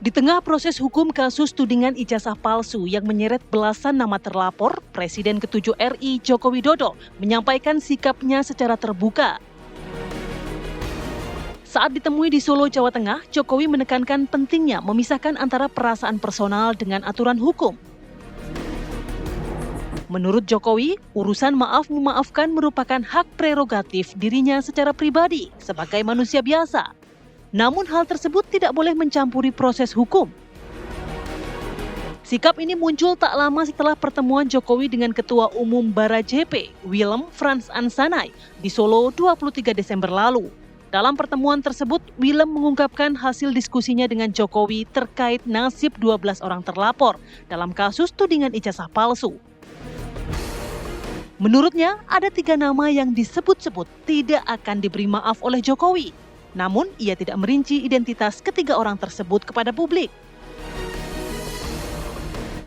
Di tengah proses hukum kasus tudingan ijazah palsu yang menyeret belasan nama terlapor, Presiden ke-7 RI Joko Widodo menyampaikan sikapnya secara terbuka. Saat ditemui di Solo, Jawa Tengah, Jokowi menekankan pentingnya memisahkan antara perasaan personal dengan aturan hukum. Menurut Jokowi, urusan maaf-memaafkan merupakan hak prerogatif dirinya secara pribadi sebagai manusia biasa. Namun hal tersebut tidak boleh mencampuri proses hukum. Sikap ini muncul tak lama setelah pertemuan Jokowi dengan Ketua Umum Bara-JP, Willem Frans Ansanai, di Solo 23 Desember lalu. Dalam pertemuan tersebut, Willem mengungkapkan hasil diskusinya dengan Jokowi terkait nasib 12 orang terlapor dalam kasus tudingan ijazah palsu. Menurutnya, ada 3 nama yang disebut-sebut tidak akan diberi maaf oleh Jokowi. Namun, ia tidak merinci identitas ketiga orang tersebut kepada publik.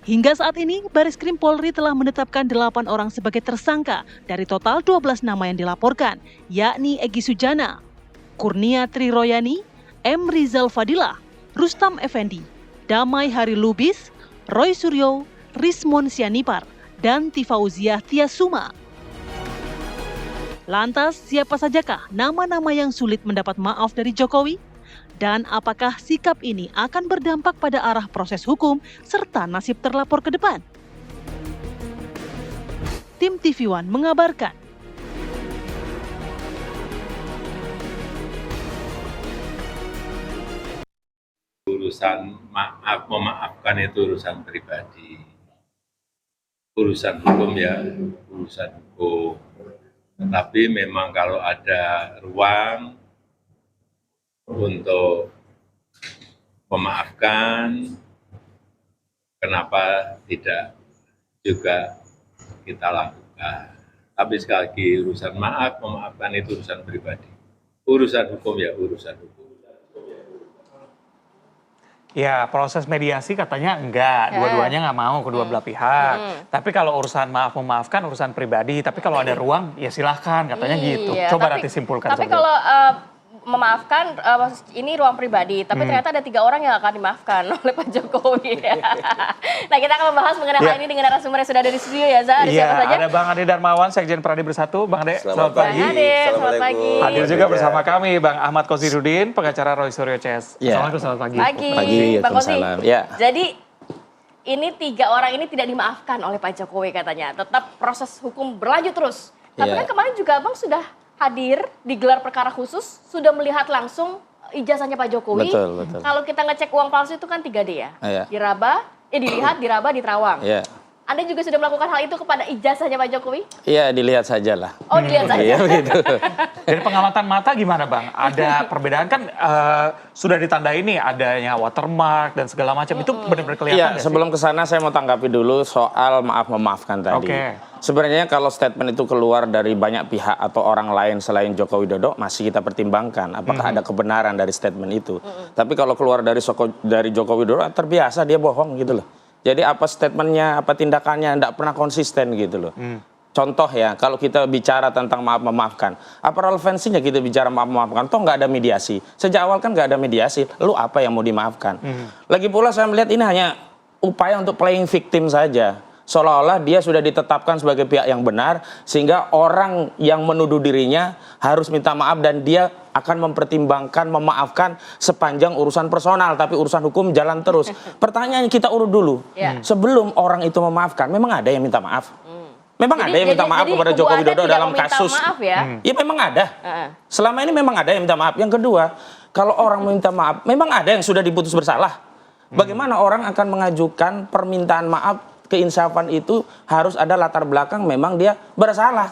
Hingga saat ini, Bareskrim Polri telah menetapkan 8 orang sebagai tersangka dari total 12 nama yang dilaporkan, yakni Egy Sujana, Kurnia Triroyani, M. Rizal Fadilah, Rustam Effendi, Damai Hari Lubis, Roy Suryo, Rismon Sianipar, dan Tifauziah Tiasuma. Lantas, siapa sajakah nama-nama yang sulit mendapat maaf dari Jokowi? Dan apakah sikap ini akan berdampak pada arah proses hukum serta nasib terlapor ke depan? Tim TV One mengabarkan. Urusan maaf memaafkan itu urusan pribadi. Urusan hukum ya, urusan hukum. Tetapi memang kalau ada ruang untuk memaafkan, kenapa tidak juga kita lakukan. Tapi sekali lagi urusan maaf, memaafkan itu urusan pribadi. Urusan hukum ya urusan hukum. Ya, proses mediasi katanya enggak, dua-duanya nggak mau, kedua belah pihak. Tapi kalau urusan maaf memaafkan urusan pribadi, tapi kalau ada ruang ya silahkan katanya gitu. Coba nanti simpulkan. Tapi kalau memaafkan ini ruang pribadi, tapi ternyata ada 3 orang yang akan dimaafkan oleh Pak Jokowi. Nah, kita akan membahas mengenai hal ini dengan narasumber yang sudah ada di studio ya, Za. Ada siapa saja? Ada Bang Ade Darmawan, Sekjen Pradi Bersatu. Bang Ade, selamat pagi. Bang Ade, selamat pagi. Hadir juga bersama kami Bang Ahmad Kossirudin, pengacara Roy Suryo CS. Assalamualaikum, selamat pagi. Pagi, Bang Kosi. Jadi ini 3 orang ini tidak dimaafkan oleh Pak Jokowi katanya. Tetap proses hukum berlanjut terus. Tapi kan kemarin juga Bang sudah hadir di gelar perkara khusus, sudah melihat langsung ijazahnya Pak Jokowi. Betul. Kalau kita ngecek uang palsu itu kan 3D ya. Diraba, dilihat, diraba, diterawang. Anda juga sudah melakukan hal itu kepada ijazahnya Pak Jokowi? Iya, dilihat saja lah. Oh, dilihat saja. Iya, begitu. Dari pengamatan mata gimana Bang? Ada perbedaan kan sudah ditandai nih adanya watermark dan segala macam. Itu benar-benar kelihatan. Iya, sebelum ke sana saya mau tanggapi dulu soal maaf memaafkan tadi. Sebenarnya kalau statement itu keluar dari banyak pihak atau orang lain selain Joko Widodo, masih kita pertimbangkan apakah ada kebenaran dari statement itu. Tapi kalau keluar dari Joko Widodo, terbiasa dia bohong gitu loh. Jadi apa statementnya, apa tindakannya, tidak pernah konsisten gitu loh. Contoh ya, kalau kita bicara tentang maaf memaafkan, apa relevansinya kita bicara maaf memaafkan? Toh nggak ada mediasi. Sejak awal kan nggak ada mediasi. Lalu apa yang mau dimaafkan? Lagi pula saya melihat ini hanya upaya untuk playing victim saja. Seolah-olah dia sudah ditetapkan sebagai pihak yang benar, sehingga orang yang menuduh dirinya harus minta maaf dan dia akan mempertimbangkan, memaafkan sepanjang urusan personal, tapi urusan hukum jalan terus. Pertanyaan kita urut dulu, sebelum orang itu memaafkan, memang ada yang minta maaf? Memang ada yang minta maaf kepada Joko Widodo dalam kasus? Maaf ya? Ya memang ada. Selama ini memang ada yang minta maaf. Yang kedua, kalau orang meminta maaf, memang ada yang sudah diputus bersalah. Bagaimana orang akan mengajukan permintaan maaf? Keinsafan itu harus ada latar belakang memang dia bersalah.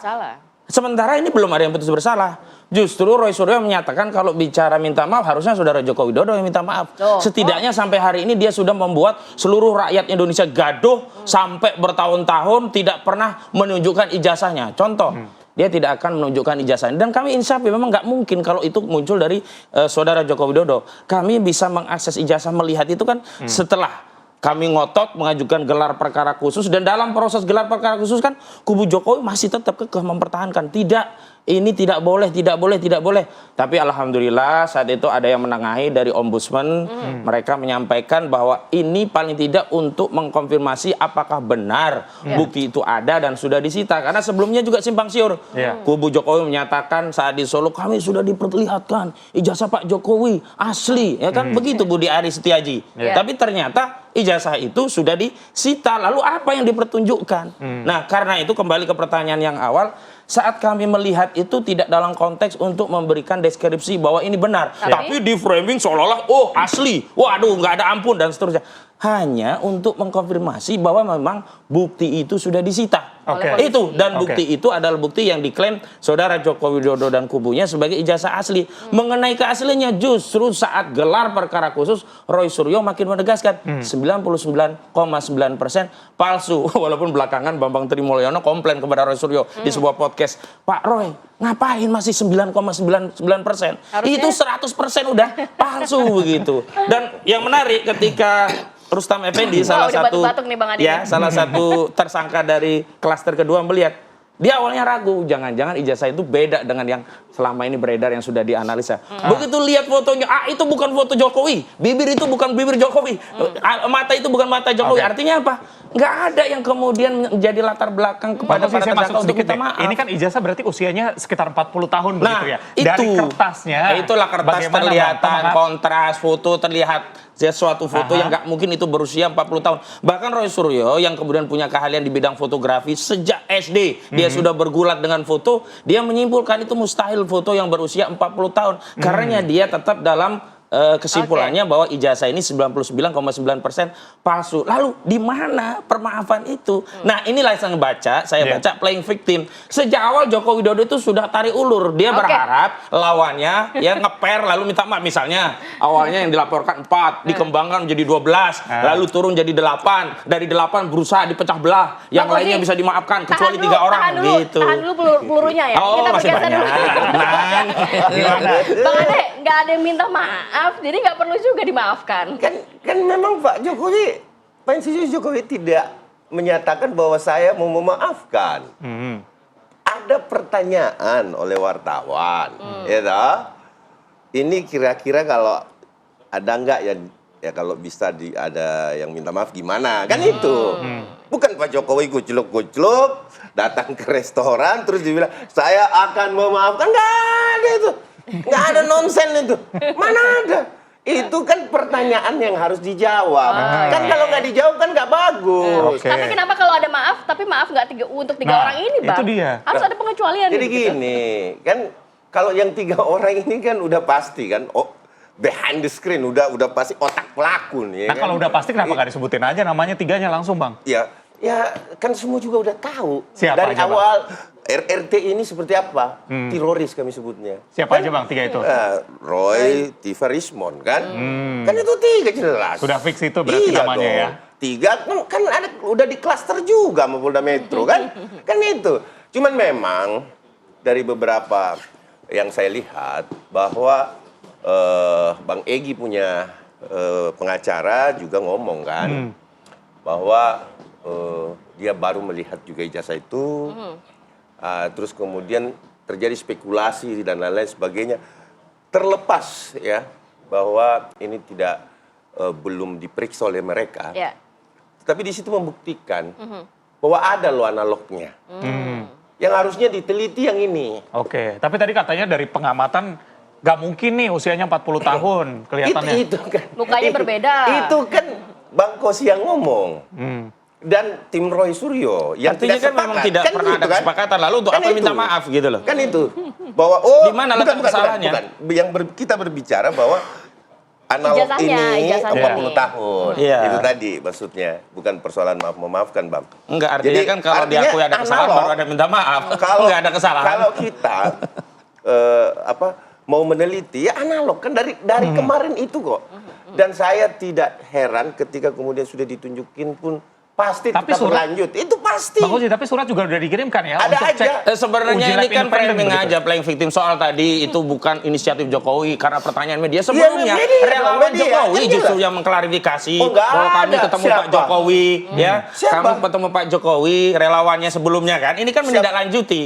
Sementara ini belum ada yang putus bersalah. Justru Roy Suryo menyatakan kalau bicara minta maaf harusnya saudara Joko Widodo yang minta maaf. Setidaknya sampai hari ini dia sudah membuat seluruh rakyat Indonesia gaduh sampai bertahun-tahun tidak pernah menunjukkan ijazahnya. Contoh, dia tidak akan menunjukkan ijazahnya. Dan kami insaf memang nggak mungkin kalau itu muncul dari saudara Joko Widodo. Kami bisa mengakses ijazah melihat itu kan setelah kami ngotot mengajukan gelar perkara khusus, dan dalam proses gelar perkara khusus kan kubu Jokowi masih tetap kekeh mempertahankan tidak ini tidak boleh, tidak boleh, tidak boleh. Tapi alhamdulillah saat itu ada yang menengahi dari ombudsman. Mereka menyampaikan bahwa ini paling tidak untuk mengkonfirmasi apakah benar bukti itu ada dan sudah disita. Karena sebelumnya juga simpang siur. Kubu Jokowi menyatakan saat di Solo kami sudah diperlihatkan ijazah Pak Jokowi asli, ya kan begitu Budi Aris Setiaji. Tapi ternyata ijazah itu sudah disita. Lalu apa yang dipertunjukkan? Nah, karena itu kembali ke pertanyaan yang awal. Saat kami melihat itu tidak dalam konteks untuk memberikan deskripsi bahwa ini benar. Tapi di framing seolah-olah, oh asli, waduh nggak ada ampun dan seterusnya. Hanya untuk mengkonfirmasi bahwa memang bukti itu sudah disita. Itu, dan bukti itu adalah bukti yang diklaim saudara Joko Widodo dan kubunya sebagai ijazah asli. Mengenai keasliannya justru saat gelar perkara khusus, Roy Suryo makin menegaskan 99,9% palsu. Walaupun belakangan Bambang Trimulyono komplain kepada Roy Suryo di sebuah podcast, Pak Roy, ngapain masih 9,99%? Itu 100% udah palsu begitu. Dan yang menarik ketika Rustam Effendi salah satu tersangka dari klaster kedua melihat, dia awalnya ragu, jangan-jangan ijazah itu beda dengan yang selama ini beredar yang sudah dianalisa. Begitu lihat fotonya, itu bukan foto Jokowi, bibir itu bukan bibir Jokowi, mata itu bukan mata Jokowi. Artinya apa? Nggak ada yang kemudian menjadi latar belakang kepada para tersangka untuk minta maaf. Ini kan ijazah berarti usianya sekitar 40 tahun begitu ya. Dari kertasnya, itulah kertas terlihat kontras, foto terlihat suatu foto yang nggak mungkin itu berusia 40 tahun. Bahkan Roy Suryo yang kemudian punya keahlian di bidang fotografi sejak SD, dia sudah bergulat dengan foto, dia menyimpulkan itu mustahil foto yang berusia 40 tahun. Karena dia tetap dalam kesimpulannya bahwa ijazah ini 99,9% palsu. Lalu di mana permaafan itu? Nah, inilah yang saya baca playing victim. Sejak awal Joko Widodo itu sudah tarik ulur. Dia berharap lawannya ya ngeper lalu minta maaf. Misalnya awalnya yang dilaporkan 4, dikembangkan menjadi 12, lalu turun jadi 8. Dari 8 berusaha dipecah belah. Yang lainnya bisa dimaafkan kecuali 3 orang gitu. Tahan dulu pelurunya ya. Kita masih banyak. Bang Ade, nggak ada yang minta maaf, jadi nggak perlu juga dimaafkan. Kan memang Pak Jokowi, Pak Insinyur Jokowi tidak menyatakan bahwa saya mau memaafkan. Ada pertanyaan oleh wartawan, ya toh? Ini kira-kira kalau ada nggak ya kalau bisa ada yang minta maaf gimana? Kan itu. Bukan Pak Jokowi kucluk-kucluk datang ke restoran terus dibilang saya akan memaafkan. Nggak ada itu. Nggak ada nonsen itu. Mana ada? Itu kan pertanyaan yang harus dijawab. Kan kalau nggak dijawab kan nggak bagus. Tapi kenapa kalau ada maaf, tapi maaf nggak untuk 3 orang ini, Bang? Itu dia. Harus ada pengecualian. Jadi gini, kan kalau yang 3 orang ini kan udah pasti kan, behind the screen udah pasti otak pelaku nih. Nah, kan? Kalau udah pasti kenapa nggak disebutin aja namanya 3-nya langsung, Bang? Ya kan semua juga udah tahu. Siapa dari aja, awal RRT ini seperti apa? Teroris kami sebutnya. Siapa aja Bang 3 itu? Roy, Tifa, Rismond kan? Kan itu 3 jelas. Sudah fix itu berarti namanya ya? 3 kan ada udah di klaster juga sama Polda Metro kan? Kan itu. Cuman memang dari beberapa yang saya lihat bahwa Bang Egy punya pengacara juga ngomong kan bahwa dia baru melihat juga ijazah itu, terus kemudian terjadi spekulasi dan lain-lain sebagainya. Terlepas ya bahwa ini belum diperiksa oleh mereka, tapi di situ membuktikan bahwa ada loh analognya. Yang harusnya diteliti yang ini. Tapi tadi katanya dari pengamatan nggak mungkin nih usianya 40 tahun kelihatannya. Itu kan. Mukanya berbeda. Itu kan Bang Kosi yang ngomong. Dan tim Roy Suryo yang artinya tidak kan memang tidak kan pernah ada kesepakatan lalu untuk apa minta maaf gitu loh. Kan itu. Bahwa di mana letak kesalahannya? Kita berbicara bahwa analog ini 40 tahun. Itu tadi maksudnya, bukan persoalan memaafkan, Bang. Enggak, artinya kan kalau diakui ada kesalahan baru ada minta maaf. Kalau enggak ada kesalahan. Kalau kita mau meneliti ya analog kan dari kemarin itu kok. Dan saya tidak heran ketika kemudian sudah ditunjukin pun pasti Tapi tetap surat- berlanjut. Itu pasti. Bang Oji, tapi surat juga udah dikirimkan ya Ada untuk aja. cek. Sebenarnya uji ini lab kan independen framing begitu. aja, playing victim soal tadi itu bukan inisiatif Jokowi karena pertanyaan media sebelumnya media, relawan media, Jokowi kan justru jelas. yang mengklarifikasi Oh, nggak bahwa kami ada. ketemu Siapa? Pak Jokowi ya, Siapa? kami ketemu Pak Jokowi relawannya sebelumnya kan, ini kan menindaklanjuti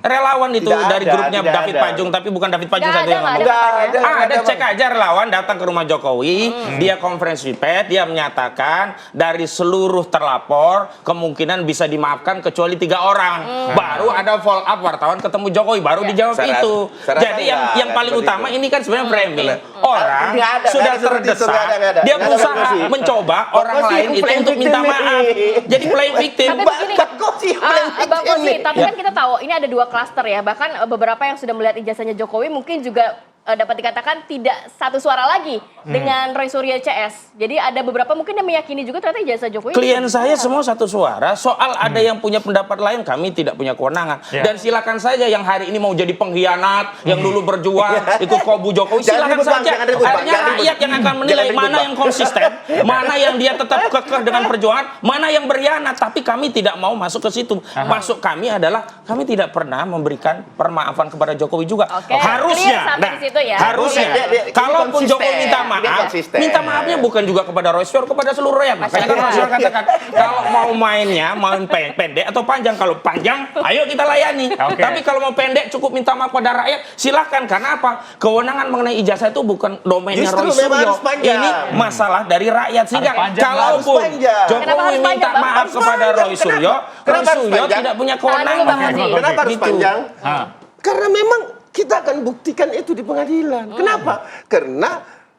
relawan itu Tidak dari ada, grupnya tidak David ada. Pajung tapi bukan David Pajung Nggak satu ada, yang nggak ngomong. ada. Ada, cek aja relawan datang ke rumah Jokowi, dia konferensi pers, dia menyatakan dari seluruh terlapor kemungkinan bisa dimaafkan kecuali 3 orang. Baru ada follow up wartawan ketemu Jokowi, baru dijawab Saya itu. rasa Jadi yang paling seperti utama itu. ini kan sebenarnya framing. Orang Nggak ada, sudah nggak ada seperti itu, terdesak, nggak ada. dia Nggak ada berusaha Bang Kosi. mencoba orang Bang Kosi lain yang itu playing untuk minta victim maaf. ini. Jadi playing victim. Tapi begini, Bang Kosi yang playing Bang victim Kosi, nih. tapi kan kita tahu ini ada 2 klaster ya. Bahkan beberapa yang sudah melihat ijazahnya Jokowi mungkin juga dapat dikatakan tidak satu suara lagi dengan Roy Suryo CS. Jadi ada beberapa mungkin yang meyakini juga ternyata ijazah Jokowi. Klien saya semua satu suara. Soal ada yang punya pendapat lain, kami tidak punya kewenangan. Ya. Dan silakan saja yang hari ini mau jadi pengkhianat, yang dulu berjuang ikut kubu Jokowi, Jangan silakan ribut, Bang, saja. jangan ribut, Bang, Akhirnya jangan ribut. rakyat yang akan menilai Jangan ribut, mana Bang. yang konsisten, mana yang dia tetap kekeh dengan perjuangan, mana yang berkhianat. Tapi kami tidak mau masuk ke situ. Masuk kami adalah kami tidak pernah memberikan permaafan kepada Jokowi juga. Oke, Harusnya, clear sampai di situ ya. harusnya. Dia Kalaupun konsisten. Jokowi minta Dia maaf, konsisten. minta maafnya bukan juga kepada Roy Suryo, kepada seluruh rakyat. Makanya kan Roy Suryo katakan, kalau mau mainnya, main pendek atau panjang. Kalau panjang, ayo kita layani. Oke. Tapi kalau mau pendek, cukup minta maaf pada rakyat, silahkan. Karena apa? Kewenangan mengenai ijazah itu bukan domainnya Justru Roy memang Suryo. harus panjang. Ini masalah dari rakyat. Sehingga Harus panjang, kalaupun harus panjang. Kenapa Jokowi harus minta panjang, Bang? maaf Harus kepada panjang. Roy Suryo, Roy Kenapa harus Suryo panjang? tidak punya Tahan dulu, kewenangan. Bang Ozi. Kenapa harus Gitu. panjang? Ah. Karena memang kita akan buktikan itu di pengadilan. Kenapa? Karena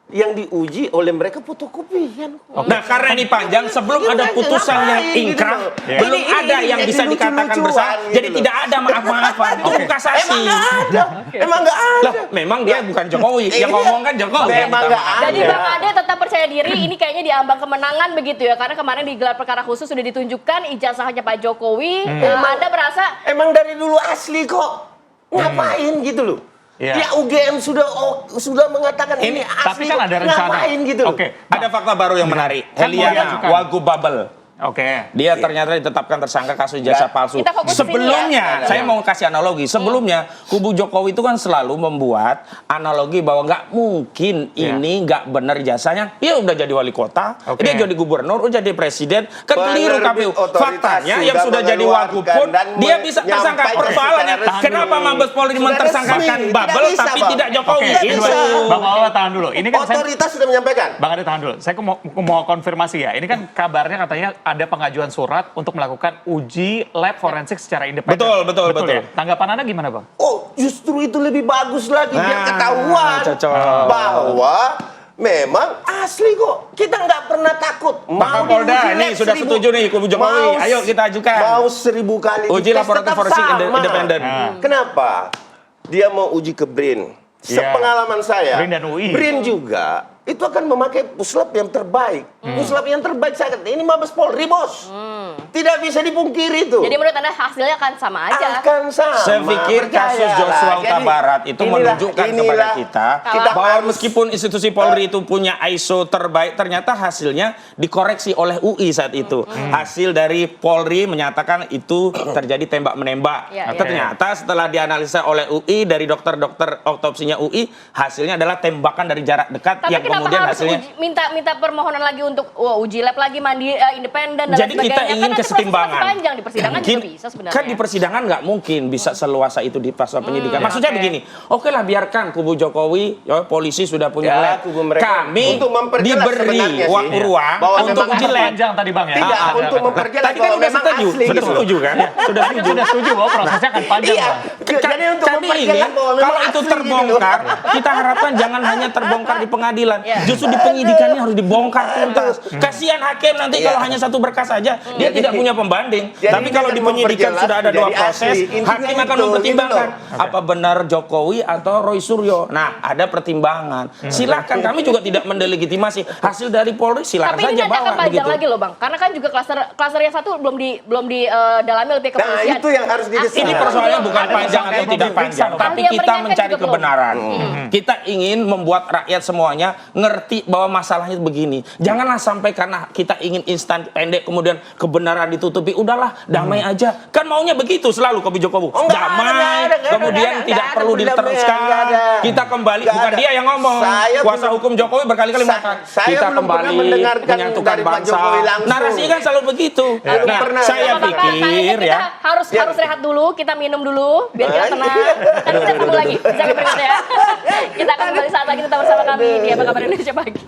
yang diuji oleh mereka fotokopian. Nah, karena ini panjang, sebelum Ini ada ngapain putusan yang gitu ingkrah, loh. belum Ini ada yang jadi bisa dikatakan lucu-lucuan bersalah. gitu Jadi loh. tidak ada maaf-maafan. Itu kasasi. Emang nggak ada. Emang nggak ada. Lah, memang dia bukan Jokowi. Yang Iya. ngomong kan Jokowi. yang Memang minta nggak maaf. ada. Jadi Bang Ade tetap percaya diri, ini kayaknya di ambang kemenangan begitu ya. Karena kemarin di gelar perkara khusus sudah ditunjukkan ijazahnya Pak Jokowi. Anda merasa Emang dari dulu asli kok. Ngapain gitu loh. Iya. Ya UGM sudah mengatakan ini Tapi asli. kan kok. ada rencana. Ngapain gitu loh. Oke. Ada fakta baru yang menarik. Kan mau Heliana diajukan. Wagub Bubble. Oke. Dia ternyata ditetapkan tersangka kasus jasa palsu. Kita fokus ke sini Sebelumnya, ya. saya mau kasih analogi. Sebelumnya, kubu Jokowi itu kan selalu membuat analogi bahwa nggak mungkin Iya. ini nggak benar jasanya. Dia udah jadi wali kota, Oke. dia jadi gubernur, udah jadi presiden. Kan keliru Penerbit KPU. otoritas Faktanya yang sudah sudah jadi wagub mengeluarkan pun, dan dia bisa tersangka. menyampaikan Persoalannya, secara resmi. kenapa Mabes Polri Sudah mentersangkakan resmi. Bubble Tidak bisa, tapi Bang. tidak Jokowi? Oke, Nggak Itu. bisa. Bang Mawala tahan dulu. Ini kan saya Otoritas sudah menyampaikan. Bang Ade tahan dulu. Saya mau konfirmasi ya. Ini kan kabarnya katanya ada pengajuan surat untuk melakukan uji lab forensik secara independen. Betul. Ya? Tanggapan Anda gimana, Bang? Oh, justru itu lebih bagus lagi biar Nah, ketahuan cocok. bahwa memang asli kok. Kita nggak pernah takut. Pak Kapolda, nih sudah setuju nih kubu Jokowi. Ayo kita ajukan. Mau 1000 kali Uji dites laporatorium tetap forensik sama. independen. Kenapa? Dia mau uji ke BRIN. Iya. Sepengalaman saya, BRIN dan UI. BRIN juga itu akan memakai puslap yang terbaik. Puslap yang terbaik saya kata, ini Mabes Polri, Bos. Tidak bisa dipungkiri itu. jadi menurut Anda hasilnya akan sama aja? Akan sama. Saya pikir kasus Percayalah. Joshua Huta Jadi, Barat itu menunjukkan kepada inilah kita bahwa harus- meskipun institusi Polri itu punya ISO terbaik, ternyata hasilnya dikoreksi oleh UI saat itu. Hasil dari Polri menyatakan itu terjadi tembak-menembak. Ya, Nah, ya. ternyata setelah dianalisa oleh UI dari dokter-dokter otopsinya UI, hasilnya adalah tembakan dari jarak dekat Tapi yang kenapa kemudian harus hasilnya minta permohonan lagi untuk uji lab lagi independen dan Jadi lain kita sebagainya? ingin Kan nanti kesetimbangan. prosesnya panjang di persidangan juga Gini, bisa sebenarnya. Kan di persidangan nggak mungkin bisa seluasa itu di fase penyidikan. Maksudnya Oke. begini, oke lah biarkan kubu Jokowi, ya, polisi sudah punya Ya, lab. kubu mereka Kami untuk memperjelas diberi sebenarnya sih, waktu ya, ruang bahwa untuk memang uji lab. Panjang tadi, Bang ya. Tidak, Ah, untuk ada. memperjelas Tadi kan bahwa udah memang setuju, asli sudah gitu loh. setuju kan? Sudah Saya kan sudah setuju bahwa prosesnya akan panjang, Iya, Bang. jadi untuk Kami ingin memperjelas bahwa memang kalau itu asli gitu terbongkar, loh. kita harapkan jangan hanya terbongkar di pengadilan, Iya. justru di penyidikannya harus dibongkar tuntas. Kasihan hakim nanti Iya. kalau hanya satu berkas saja, dia tidak tidak punya pembanding. Jadi Tapi kalau di penyidikan sudah ada 2 proses, hakim akan mempertimbangkan apa benar Jokowi atau Roy Suryo. Nah, ada pertimbangan. Silakan, kami juga tidak mendelegitimasi hasil dari Polri, silakan Tapi ini saja nanti akan bawa panjang begitu. lagi loh Bang, karena kan juga klaster yang satu belum didalami oleh pihak Nah, kepolisian. itu yang harus didesak. Ini persoalannya bukan panjang atau tidak panjang, tapi Ahli yang kita meringankan mencari juga belum. kebenaran. Kita ingin membuat rakyat semuanya ngerti bahwa masalahnya begini. Janganlah sampai karena kita ingin instan pendek kemudian kebenaran ditutupi. Udahlah, damai aja. Kan maunya begitu selalu Kopi Jokowi. Oh, nggak Damai, ada, kemudian nggak tidak ada perlu pendamaian, diteruskan. nggak ada. Kita kembali, Nggak bukan ada. dia yang ngomong. Saya Kuasa belum- hukum Jokowi berkali-kali mengatakan saya kita belum pernah kembali mendengarkan menyatukan dari Pak bangsa. Jokowi langsung. Narasinya kan selalu begitu. Belum Nah, pernah. saya Nggak apa-apa, pikir kayaknya kita ya. harus rehat dulu, kita minum dulu biar kita tenang. Nanti kita sambung lagi, jangan berikutnya ya. Kita akan kembali saat lagi tetap bersama kami di Apa Kabar Indonesia Pagi.